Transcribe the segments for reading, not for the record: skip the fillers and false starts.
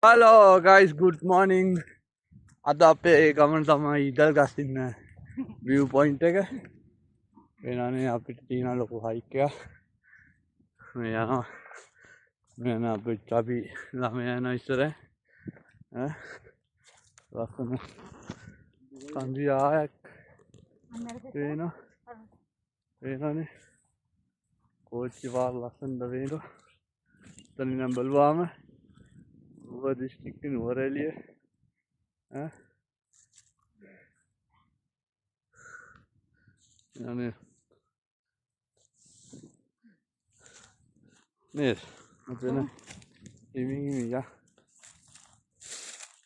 Hello guys, good morning. අද අපේ ගමන තමයි ඉදල් ගස්සින්න view point එක. වෙනනේ අපිට තියෙන ලොකු hike එකක්. මේ යනවා. මෙන්න අපි ළමයා යන ඉස්සර ලස්සන කන්දි ආයක් පේනනේ. කෝච්චි පාර ලස්සනද පේනවා. එතන නම් බලුවාම නුවර දිස්ත්‍රික්කේ නුවරඑළිය يعني نير مثلا يمين يا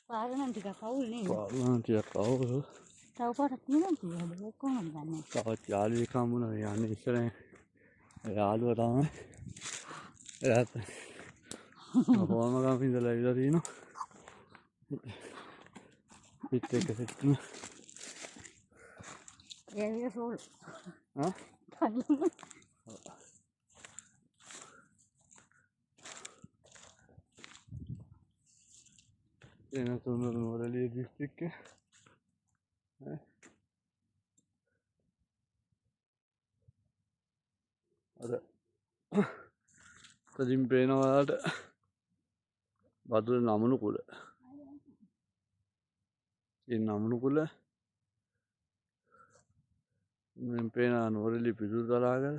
පාරනම් ටිකක් අවුල් නේද? පාලන ටිකක් අවුල්. තව පාරක් තියෙනවා නේද? කොහොමද දන්නේ? තවත් යාළුවෙක් හම්බුණා යන්නේ ඉස්සරහින්. යාළුවා තමයි. එයාත් කොහොම ගම ඉඳලා ඇවිල්ලා තිනවා. පිට එක සෙට්න. ඒ සෝල්. හා? එන නුවරඑළිය දිස්ත්‍රික්කේ අර තදින් පේනවා ඔයාලට වතුර නමුණු කුල. ඒ නමුණු කුල මෙන් පේන නුවරඑළිය පිටුරු තලාගල.